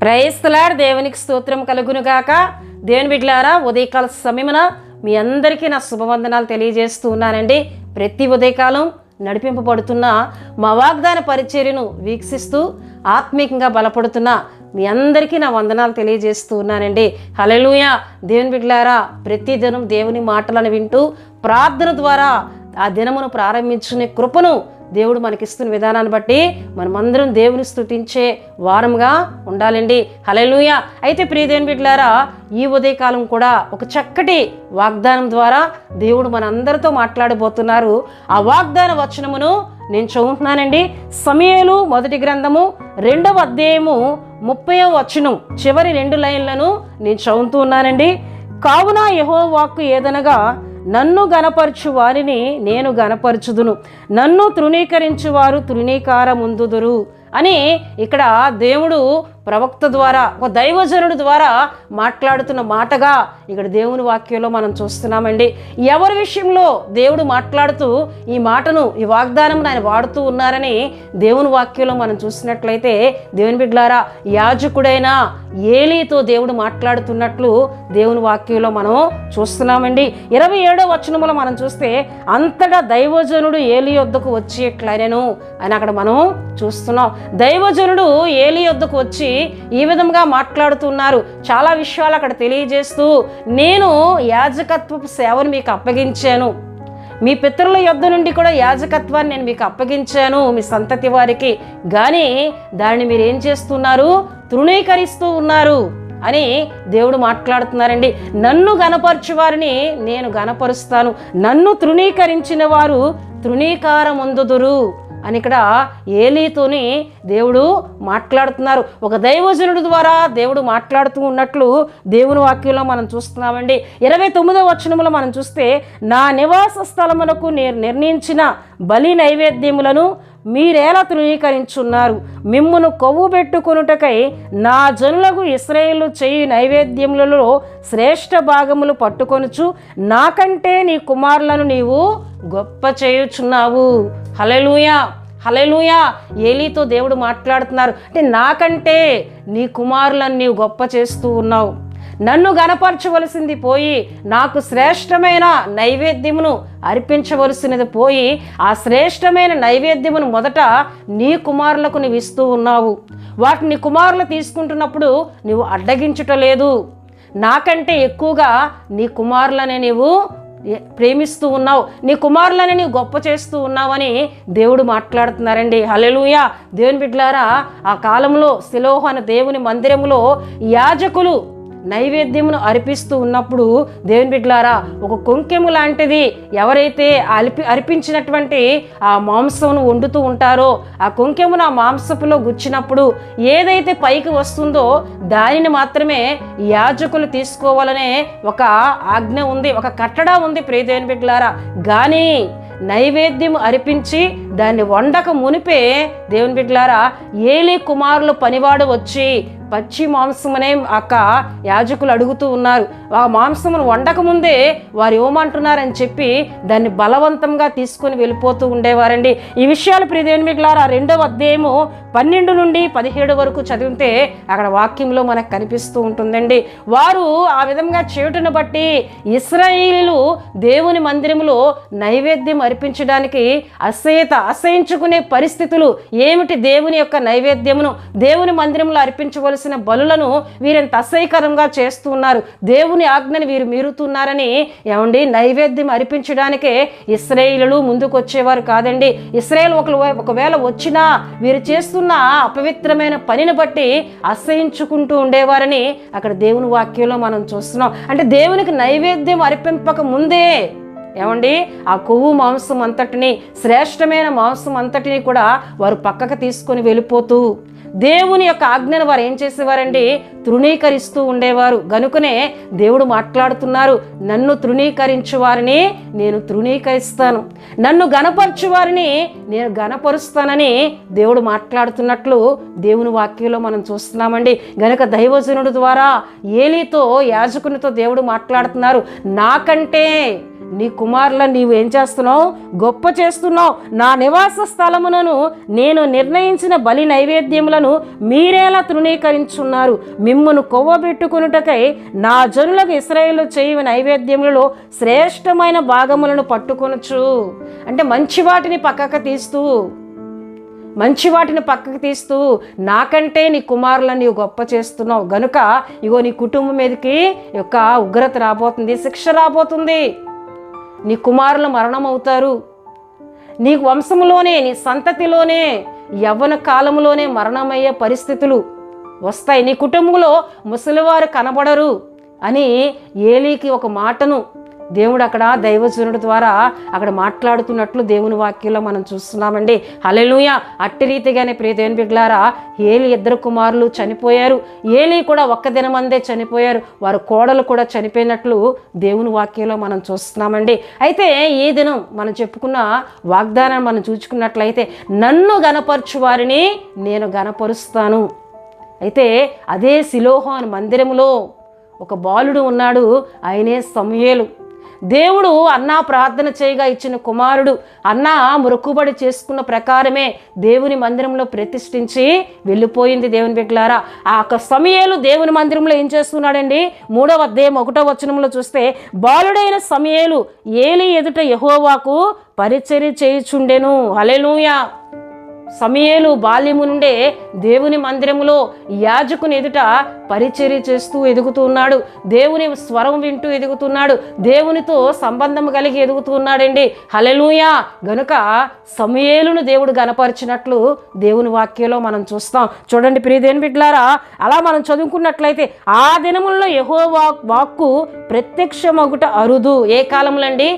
Praise the lord. దేవునికి స్తోత్రం కలుగునుగాక. దేవుని బిడ్డలారా, ఉదయకాల సమయమున మీ అందరికీ నా శుభవందనాలు తెలియజేస్తూ ఉన్నానండి. ప్రతి ఉదయకాలం నడిపింపబడుతున్న మా వాగ్దాన పరిచర్యను వీక్షిస్తూ ఆత్మీయంగా బలపడుతున్న మీ అందరికీ నా వందనాలు తెలియజేస్తూ ఉన్నానండి. హల్లెలూయా. దేవుని బిడ్డలారా, ప్రతి దినం దేవుని మాటలను వింటూ ప్రార్థన ద్వారా ఆ దినమును ప్రారంభించుకునే కృపను దేవుడు మనకిస్తున్న విధానాన్ని బట్టి మనమందరం దేవుని స్తుతించే వారంగా ఉండాలండి. హల్లెలూయా. అయితే ప్రియ దేవుని బిడ్డలారా, ఈ ఉదయకాలం కూడా ఒక చక్కటి వాగ్దానం ద్వారా దేవుడు మనందరితో మాట్లాడబోతున్నారు. ఆ వాగ్దాన వచనమును నేను చదువుతున్నానండి. సమూయేలు మొదటి గ్రంథము 2వ అధ్యాయము 30వ వచనం చివరి 2 లైన్లను నేను చదువుతూ ఉన్నానండి. కావున యెహోవా వాక్కు ఏదనగా, నన్ను గనపరచు వారిని నేను గనపరచుదును, నన్ను తృణీకరించు వారు తృణీకారముందుదురు అని ఇక్కడ దేవుడు ప్రవక్త ద్వారా, ఒక దైవజనుడి ద్వారా మాట్లాడుతున్న మాటగా ఇక్కడ దేవుని వాక్యంలో మనం చూస్తున్నామండి. ఎవరి విషయంలో దేవుడు మాట్లాడుతూ ఈ మాటను, ఈ వాగ్దానం ఆయన వాడుతూ ఉన్నారని దేవుని వాక్యంలో మనం చూసినట్లయితే, దేవుని బిడ్డలారా, యాజకుడైన ఏలీతో దేవుడు మాట్లాడుతున్నట్లు దేవుని వాక్యంలో మనం చూస్తున్నామండి. 27వ వచనములో మనం చూస్తే, అంతటా దైవజనుడు ఏలీ యొద్దకు వచ్చి ఎట్లనెను అని అక్కడ మనం చూస్తున్నాం. దైవజనుడు ఏలీ యొద్దకు వచ్చి ఈ విధంగా మాట్లాడుతున్నారు. చాలా విషయాలు అక్కడ తెలియజేస్తూ, నేను యాజకత్వపు సేవను మీకు అప్పగించాను, మీ పితరుల యొద్ద నుండి కూడా యాజకత్వాన్ని నేను మీకు అప్పగించాను మీ సంతతి వారికి, కానీ దాన్ని మీరు ఏం చేస్తున్నారు? తృణీకరిస్తూ ఉన్నారు అని దేవుడు మాట్లాడుతున్నారండి. నన్ను గనపరచు వారిని నేను గనపరుస్తాను, నన్ను తృణీకరించిన వారు తృణీకారముందుదురు అని ఇక్కడ ఏలీతోని దేవుడు మాట్లాడుతున్నారు. ఒక దైవజనుడి ద్వారా దేవుడు మాట్లాడుతూ ఉన్నట్లు దేవుని వాక్యంలో మనం చూస్తున్నామండి. 29వ వచనములో మనం చూస్తే, నా నివాస స్థలమునకు నేను నిర్ణయించిన బలి నైవేద్యములను మీరేలా తృణీకరించున్నారు? మిమ్మును కొవ్వు పెట్టుకొనుటకై నా జనులకు ఇశ్రాయేలు చేయి నైవేద్యములలో శ్రేష్ఠ భాగములు పట్టుకొనుచు నాకంటే నీ కుమారులను నీవు గొప్ప చేయుచున్నావు. హల్లెలూయా, హల్లెలూయా. ఏలీతో దేవుడు మాట్లాడుతున్నారు. అంటే నాకంటే నీ కుమారులను నీవు గొప్ప చేస్తూ ఉన్నావు, నన్ను గనపరచవలసింది పోయి నాకు శ్రేష్టమైన నైవేద్యమును అర్పించవలసినది పోయి ఆ శ్రేష్టమైన నైవేద్యమును మొదట నీ కుమారులకు నువ్వు ఇస్తూ ఉన్నావు. వాటిని నీ కుమారులు తీసుకుంటున్నప్పుడు నువ్వు అడ్డగించుటలేదు, నాకంటే ఎక్కువగా నీ కుమారులనే నీవు ప్రేమిస్తూ ఉన్నావు, నీ కుమారులని నీవు గొప్ప చేస్తూ ఉన్నావని దేవుడు మాట్లాడుతున్నారండి. హల్లెలూయా. దేవుని బిడ్డలారా, ఆ కాలంలో శిలోహు అనే దేవుని మందిరములో యాజకులు నైవేద్యమును అర్పిస్తూ ఉన్నప్పుడు, దేవుని బిడ్డలారా, ఒక కొంకెము లాంటిది ఎవరైతే అర్పించినటువంటి ఆ మాంసమును వండుతూ ఉంటారో, ఆ కొంకెమును ఆ మాంసపులో గుచ్చినప్పుడు ఏదైతే పైకి వస్తుందో దానిని మాత్రమే యాజకులు తీసుకోవాలనే ఒక ఆజ్ఞ ఉంది, ఒక కట్టడ ఉంది ప్రియ దేవుని బిడ్డలారా. కానీ నైవేద్యం అర్పించి దాన్ని వండక మునిపే దేవుని బిడ్డలారా, ఏలీ కుమారులు పనివాడు వచ్చి పచ్చి మాంసమనే అక్క యాజకులు అడుగుతూ ఉన్నారు. ఆ మాంసమును వండక ముందే వారు ఏమంటున్నారని చెప్పి దాన్ని బలవంతంగా తీసుకొని వెళ్ళిపోతూ ఉండేవారండి. ఈ విషయాలు ప్రియ దేవుని బిడ్డలారా 2వ అధ్యాయము 12 నుండి 17 వరకు చదివితే అక్కడ వాక్యంలో మనకు కనిపిస్తూ ఉంటుందండి. వారు ఆ విధంగా చేయుటను బట్టి ఇశ్రాయేలీయులు దేవుని మందిరములో నైవేద్యం అర్పించడానికి అసహించుకునే పరిస్థితులు ఏమిటి? దేవుని యొక్క నైవేద్యమును, దేవుని మందిరంలో అర్పించవలసిన బలులను వీరెంత అసహ్యకరంగా చేస్తూ ఉన్నారు, దేవుని ఆజ్ఞని వీరు మీరుతున్నారని ఏమండి నైవేద్యం అర్పించడానికే ఇశ్రాయేలీయులు ముందుకు వచ్చేవారు కాదండి. ఇశ్రాయేలు ఒకవేళ వచ్చినా వీరు చేస్తున్న అపవిత్రమైన పనిని బట్టి అసహించుకుంటూ ఉండేవారని అక్కడ దేవుని వాక్యంలో మనం చూస్తున్నాం. అంటే దేవునికి నైవేద్యం అర్పింపక ముందే ఏమండి ఆ కొవ్వు మాంసం అంతటిని, శ్రేష్టమైన మాంసం అంతటిని కూడా వారు పక్కకు తీసుకొని వెళ్ళిపోతూ దేవుని యొక్క ఆజ్ఞను వారు ఏం చేసేవారండి? తృణీకరిస్తూ ఉండేవారు. గనుకనే దేవుడు మాట్లాడుతున్నారు, నన్ను తృణీకరించు వారిని నేను తృణీకరిస్తాను, నన్ను గనపరచు వారిని నేను గనపరుస్తానని దేవుడు మాట్లాడుతున్నట్లు దేవుని వాక్యంలో మనం చూస్తున్నామండి. గనుక దైవజనుడి ద్వారా ఏలీతో, యాజకునితో దేవుడు మాట్లాడుతున్నారు, నాకంటే నీ కుమారులను నీవు ఏం చేస్తున్నావు? గొప్ప చేస్తున్నావు. నా నివాస స్థలములను నేను నిర్ణయించిన బలి నైవేద్యములను మీరేలా తృణీకరించున్నారు? మిమ్మును కొవ్వబెట్టుకొనుటకై నా జనులకు ఇశ్రాయేలు చేయు నైవేద్యములలో శ్రేష్టమైన భాగములను పట్టుకొనొచ్చు. అంటే మంచి వాటిని పక్కకు తీస్తూ నాకంటే నీ కుమారులను నీవు గొప్ప చేస్తున్నావు గనుక ఇగో నీ కుటుంబం మీదకి యొక్క ఉగ్రత రాబోతుంది, శిక్ష రాబోతుంది. నీ కుమారులు మరణం అవుతారు. నీ వంశంలోనే, నీ సంతతిలోనే, యవ్వన కాలంలోనే మరణమయ్యే పరిస్థితులు వస్తాయి. నీ కుటుంబంలో ముసలివారు కనబడరు అని ఏలీకి ఒక మాటను దేవుడు అక్కడ దైవజనుడి ద్వారా అక్కడ మాట్లాడుతున్నట్లు దేవుని వాక్యంలో మనం చూస్తున్నామండి. హల్లెలూయా. అట్టి రీతిగానే ప్రియ దేవుని బిడ్డలారా, ఏలీ 2 కుమారులు చనిపోయారు. ఏలీ కూడా ఒక్క దినమందే చనిపోయారు. వారి కోడలు కూడా చనిపోయినట్లు దేవుని వాక్యంలో మనం చూస్తున్నామండి. అయితే ఈ దినం మనం చెప్పుకున్న వాగ్దానాన్ని మనం చూసుకున్నట్లయితే, నన్ను గనపరచు వారిని నేను గనపరుస్తాను. అయితే అదే సిలోహోను మందిరములో ఒక బాలుడు ఉన్నాడు, ఆయనే సమూయేలు. దేవుడు అన్నా ప్రార్థన చేయగా ఇచ్చిన కుమారుడు. అన్నా మొక్కుబడి చేసుకున్న ప్రకారమే దేవుని మందిరంలో ప్రతిష్ఠించి వెళ్ళిపోయింది. దేవుని బిడ్డలారా, ఆ సమూయేలు దేవుని మందిరంలో ఏం చేస్తున్నాడండి? 3వ అధ్యాయం 1వ వచనంలో చూస్తే, బాలుడైన సమూయేలు ఏలీ ఎదుట యెహోవాకు పరిచర్య చేయుచుండెను. హల్లెలూయా. సమూయేలు బాల్యము నుండే దేవుని మందిరములో యాజకుని ఎదుట పరిచర్య చేస్తూ ఎదుగుతూ ఉన్నాడు. దేవుని స్వరం వింటూ ఎదుగుతున్నాడు. దేవునితో సంబంధం కలిగి ఎదుగుతూ ఉన్నాడండి. హల్లెలూయా. గనుక సమూయేలును దేవుడు గనపరిచినట్లు దేవుని వాక్యంలో మనం చూస్తాం. చూడండి ప్రియ దేవుని బిడ్డలారా, అలా మనం చదువుకున్నట్లయితే ఆ దినముల్లో యెహోవా వాక్కు ప్రత్యక్షమగుట అరుదు. ఏ కాలంలో అండి?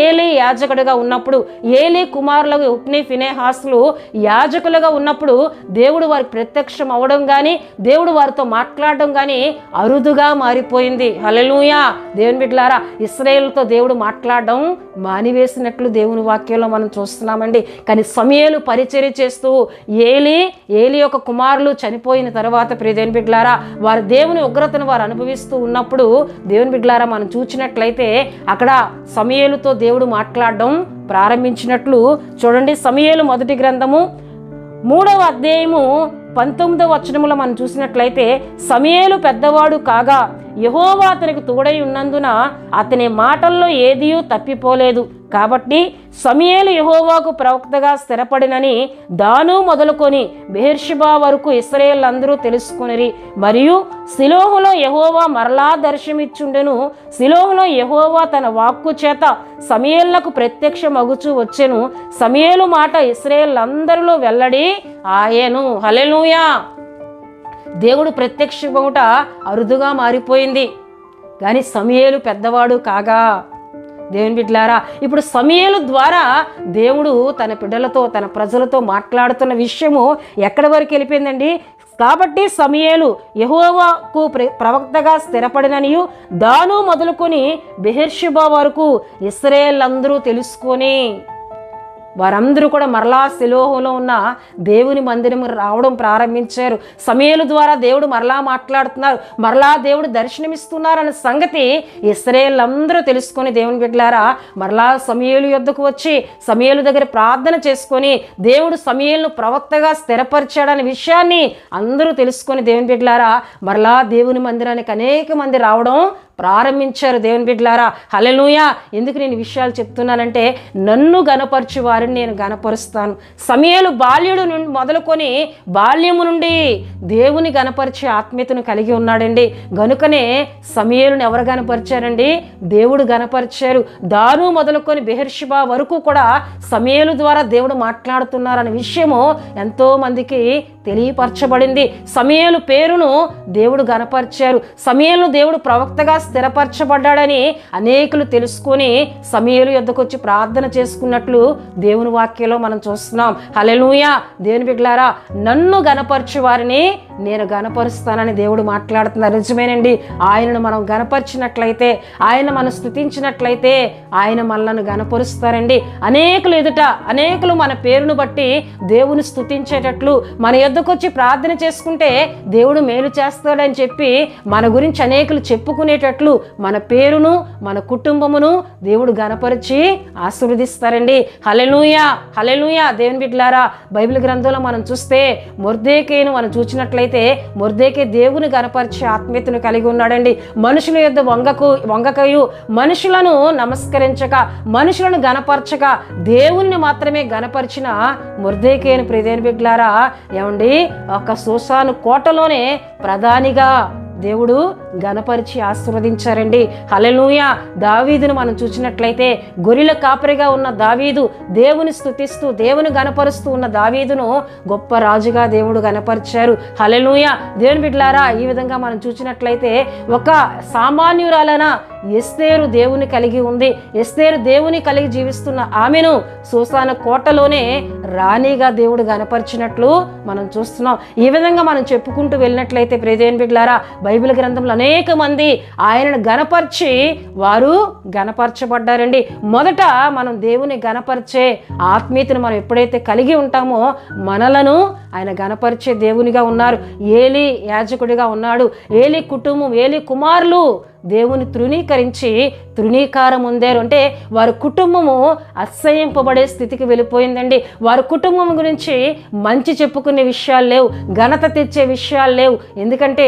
ఏలీ యాజకుడిగా ఉన్నప్పుడు, ఏలీ కుమారులకు హొఫ్నీ ఫీనెహాసులు యాజకులుగా ఉన్నప్పుడు దేవుడు వారికి ప్రత్యక్షం అవ్వడం కానీ, దేవుడు వారితో మాట్లాడడం కానీ అరుదుగా మారిపోయింది. హల్లెలూయా. దేవుని బిడ్డలారా, ఇశ్రాయేలుతో దేవుడు మాట్లాడడం మానివేసినట్లు దేవుని వాక్యంలో మనం చూస్తున్నామండి. కానీ సమూయేలు పరిచర్య చేస్తూ ఏలీ యొక్క కుమారులు చనిపోయిన తర్వాత ప్రియ దేవుని బిడ్డలారా, వారు దేవుని ఉగ్రతను వారు అనుభవిస్తూ ఉన్నప్పుడు దేవుని బిడ్డలారా మనం చూసినట్లయితే అక్కడ సమూయేలుతో దేవుడు మాట్లాడడం ప్రారంభించినట్లు చూడండి. సమూయేలు మొదటి గ్రంథము 3వ అధ్యాయము 19వ వచనములో మనం చూసినట్లయితే, సమూయేలు పెద్దవాడు కాగా యెహోవా అతనికి తోడై ఉన్నందున అతని మాటల్లో ఏదియూ తప్పిపోలేదు. కాబట్టి సమూయేలు యెహోవాకు ప్రవక్తగా స్థిరపడినని దాను మొదలుకొని బెయేర్షెబా వరకు ఇశ్రాయేలులందరూ తెలుసుకొనిరి. మరియు సిలోహులో యెహోవా మరలా దర్శనమిచ్చుండెను. సిలోహులో యెహోవా తన వాక్కు చేత సమూయేలునకు ప్రత్యక్షమగుచూ వచ్చెను. సమూయేలు మాట ఇశ్రాయేలులందరిలో వెల్లడి ఆయెను. హల్లెలూయా. దేవుడు ప్రత్యక్షమగుట అరుదుగా మారిపోయింది. కానీ సమూయేలు పెద్దవాడు కాగా దేవుని బిడ్డలారా, ఇప్పుడు సమూయేలు ద్వారా దేవుడు తన బిడ్డలతో, తన ప్రజలతో మాట్లాడుతున్న విషయము ఎక్కడి వరకు వెళ్ళిపోయిందండి? కాబట్టి సమూయేలు యెహోవాకు ప్రవక్తగా స్థిరపడిననియు దాను మొదలుకొని బెయేర్షెబా వరకు ఇశ్రాయేలులందరూ తెలుసుకొని వారందరూ కూడా మరలా సిలోహులో ఉన్న దేవుని మందిరం రావడం ప్రారంభించారు. సమూయేలు ద్వారా దేవుడు మరలా మాట్లాడుతున్నారు, మరలా దేవుడు దర్శనమిస్తున్నారనే సంగతి ఇశ్రాయేలులందరూ తెలుసుకొని దేవుని బిడ్డలారా మరలా సమూయేలు యొద్దకు వచ్చి సమూయేలు దగ్గర ప్రార్థన చేసుకొని దేవుడు సమూయేలును ప్రవక్తగా స్థిరపరిచాడనే విషయాన్ని అందరూ తెలుసుకొని దేవుని బిడ్డలారా మరలా దేవుని మందిరానికి అనేక మంది రావడం ప్రారంభించారు. దేవుని బిడ్డలారా హల్లెలూయా. ఎందుకు నేను విషయాలు చెప్తున్నానంటే, నన్ను గనపరచు వారిని నేను గనపరుస్తాను. సమూయేలు బాల్యుడు నుండి మొదలుకొని బాల్యము నుండి దేవుని గనపరిచే ఆత్మీయతను కలిగి ఉన్నాడండి. గనుకనే సమూయేలును ఎవరు గనపరిచారండి? దేవుడు గనపరిచారు. దాను మొదలుకొని బెయేర్షెబా వరకు కూడా సమూయేలు ద్వారా దేవుడు మాట్లాడుతున్నారనే విషయము ఎంతో మందికి తెలియపరచబడింది. సమూయేలు పేరును దేవుడు గనపరిచారు. సమూయేలును దేవుడు ప్రవక్తగా స్థిరపరచబడ్డాడని అనేకులు తెలుసుకొని సమూయేలు యొద్దకు వచ్చి ప్రార్థన చేసుకున్నట్లు దేవుని వాక్యంలో మనం చూస్తున్నాం. హల్లెలూయా. దేవుని బిడ్డలారా, నన్ను గనపరచు వారిని నేను గణపరుస్తానని దేవుడు మాట్లాడుతున్నారు. నిజమేనండి. ఆయనను మనం గణపరిచినట్లయితే, ఆయన మనం స్తుతించినట్లయితే ఆయన మనలను గణపరుస్తారండి. అనేకులు మన పేరును బట్టి దేవుని స్తుతించేటట్లు, మన యొద్దకు వచ్చి ప్రార్థన చేసుకుంటే దేవుడు మేలు చేస్తాడని చెప్పి మన గురించి అనేకులు చెప్పుకునేటట్లు మన పేరును, మన కుటుంబమును దేవుడు గణపరిచి ఆశీర్వదిస్తారండి. హల్లెలూయా, హల్లెలూయా. దేవుని బిడ్డలారా, బైబిల్ గ్రంథంలో మనం చూస్తే మొర్దెకైను మనం చూసినట్లయితే మొర్దెకై దేవుని గణపరిచే ఆత్మీయతను కలిగి ఉన్నాడండి. మనుషుల యొద్ద వంగకయు, మనుషులను నమస్కరించక, మనుషులను గణపరచక దేవుని మాత్రమే గణపరిచిన మొర్దెకైను ప్రియదేవుని బిడ్డలారా, ఏమండి ఒక సూసాను కోటలోనే ప్రధానిగా దేవుడు గణపరిచి ఆశీర్వదించారండి. హల్లెలూయా. దావీదును మనం చూసినట్లయితే గొర్రెల కాపరిగా ఉన్న దావీదు దేవుని స్తుతిస్తూ దేవుని గణపరుస్తూ ఉన్న దావీదును గొప్ప రాజుగా దేవుడు గణపరిచారు. హల్లెలూయా. దేవుని బిడ్డలారా, ఈ విధంగా మనం చూసినట్లయితే ఒక సామాన్యురాలైన ఎస్తేరు దేవుని కలిగి ఉంది. ఎస్తేరు దేవుని కలిగి జీవిస్తున్న ఆమెను సూసాను కోటలోనే రాణిగా దేవుడు గణపరిచినట్లు మనం చూస్తున్నాం. ఈ విధంగా మనం చెప్పుకుంటూ వెళ్ళినట్లయితే ప్రియదేవుని బిడ్డలారా, బైబిల్ గ్రంథంలో అనేక మంది ఆయనను గణపరిచి వారు గణపరచబడ్డారండి. మొదట మనం దేవుని గణపరిచే ఆత్మీయతను మనం ఎప్పుడైతే కలిగి ఉంటామో మనలను ఆయన గణపరిచే దేవునిగా ఉన్నారు. ఏలీ యాజకుడిగా ఉన్నాడు. ఏలీ కుటుంబం, ఏలీ కుమారులు దేవుని తృణీకారం పొందారు. అంటే వారి కుటుంబము అసహ్యింపబడే స్థితికి వెళ్ళిపోయిందండి. వారి కుటుంబం గురించి మంచి చెప్పుకునే విషయాలు లేవు, ఘనత తెచ్చే విషయాలు లేవు. ఎందుకంటే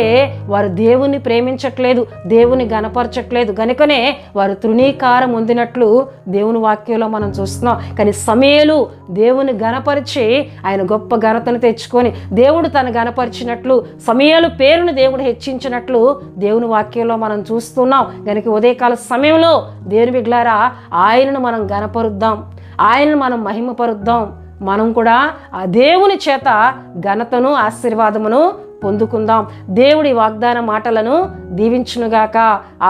వారు దేవుని ప్రేమించట్లేదు, దేవుని గణపరచట్లేదు. కనుకనే వారు తృణీకారం పొందినట్లు దేవుని వాక్యంలో మనం చూస్తున్నాం. కానీ సమూయేలు దేవుని గణపరిచి ఆయన గొప్ప ఘనతను తెచ్చుకొని దేవుడు తను గణపరిచినట్లు, సమూయేలు పేరును దేవుడు హెచ్చించినట్లు దేవుని వాక్యంలో మనం చూస్తున్నాం. కనుక ఉదయకాల సమయంలో దేవుని బిడ్డలారా, ఆయనను మనం గణపరుద్దాం, ఆయనను మనం మహిమపరుద్దాం. మనం కూడా ఆ దేవుని చేత ఘనతను ఆశీర్వాదమును పొందుకుందాం. దేవుడి వాగ్దాన మాటలను దీవించునుగాక.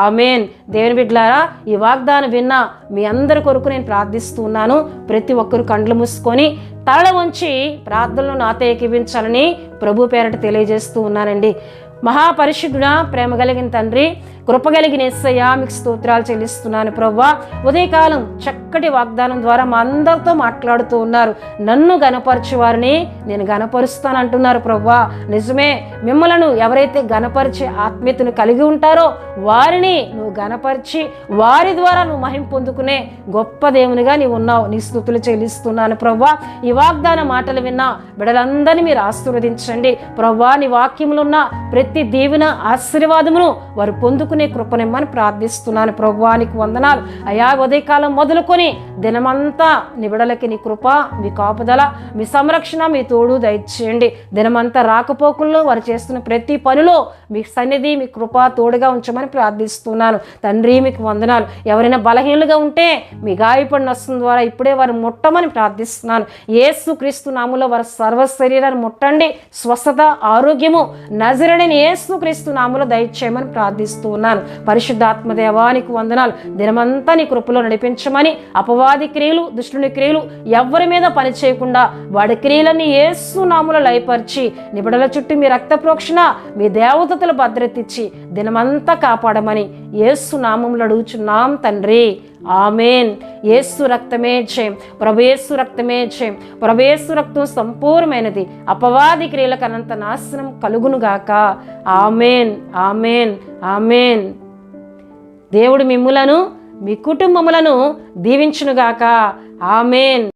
ఆమేన్. దేవుని బిడ్డలారా, ఈ వాగ్దానం విన్న మీ అందరి కొరకు నేను ప్రార్థిస్తున్నాను. ప్రతి ఒక్కరు కండ్లు మూసుకొని తల వంచి ప్రార్థనలు నాతో ఏకీవించాలని ప్రభు పేరట తెలియజేస్తూ ఉన్నానండి. మహాపరిశుద్ధుడా, ప్రేమ కలిగిన తండ్రి, కృపగలిగిన యేసయ్యా, మీకు స్తోత్రాలు చెల్లిస్తున్నాను ప్రభువా. ఉదయకాలం చక్కటి వాగ్దానం ద్వారా మా అందరితో మాట్లాడుతూ ఉన్నారు. నన్ను గణపరచు వారిని నేను గణపరుస్తానంటున్నారు ప్రభువా. నిజమే, మిమ్మలను ఎవరైతే గణపరిచే ఆత్మీయతను కలిగి ఉంటారో వారిని నువ్వు గణపరిచి వారి ద్వారా నువ్వు మహిమ పొందుకునే గొప్ప దేవునిగా నీవు ఉన్నావు. నీ స్తుతులు చెల్లిస్తున్నాను ప్రభువా. ఈ వాగ్దాన మాటలు విన్నా బిడ్డలందరినీ మీరు ఆశీర్వదించండి ప్రభువా. నీ వాక్యములు ఉన్న ప్రతి దీవెన ఆశీర్వాదమును వారు పొందుకునే కృపనిమ్మని ప్రార్థిస్తున్నాను ప్రభువా. నీకు వందనాలు అయా. ఉదయకాలం మొదలుకొని దినమంతా నీ బిడ్డలకి నీ కృప, మీ కాపుదల, మీ సంరక్షణ, మీ తోడు దయచేయండి. దినమంతా రాకపోకల్లో వారు చేస్తున్న ప్రతి పనిలో మీ సన్నిధి, మీ కృప తోడుగా ఉంచమని ప్రార్థిస్తున్నాను తండ్రి. మీకు వందనాలు. ఎవరైనా బలహీనులుగా ఉంటే మీ గాయపడిన నష్టం ద్వారా ఇప్పుడే వారు ముట్టమని ప్రార్థిస్తున్నాను. యేసు క్రీస్తు నామములో వారి సర్వ శరీరాన్ని ముట్టండి. స్వస్థత, ఆరోగ్యము నజరేయుడైన యేసు క్రీస్తు నామములో దయచేయమని ప్రార్థిస్తూ ఉన్నాను. పరిశుద్ధాత్మ దేవా, నీకు వందనాలు. దినమంతా నీ కృపలో నడిపించమని, అపవాది క్రియలు, దుష్టుని క్రియలు ఎవరి మీద పని చేయకుండా వాడి క్రియలన్నీ యేసు నామములో లయపరిచి నీ బిడ్డల చుట్టూ మీ రక్త ప్రోక్షణ, మీ దేవదూతల భద్రత ఇచ్చి దినమంతా కాపాడమని యేసు నామములో అడుగుచున్నాం తండ్రి. ఆమేన్. యేసు రక్తమే జయం, ప్రభు యేసు రక్తమే జయం. ప్రభు యేసు రక్తం సంపూర్ణమైనది. అపవాది క్రియలకు అనంత నాశనం కలుగునుగాక. ఆమేన్, ఆమేన్, ఆమేన్. దేవుడు మిమ్ములను, మీ కుటుంబములను దీవించునుగాక. ఆమేన్.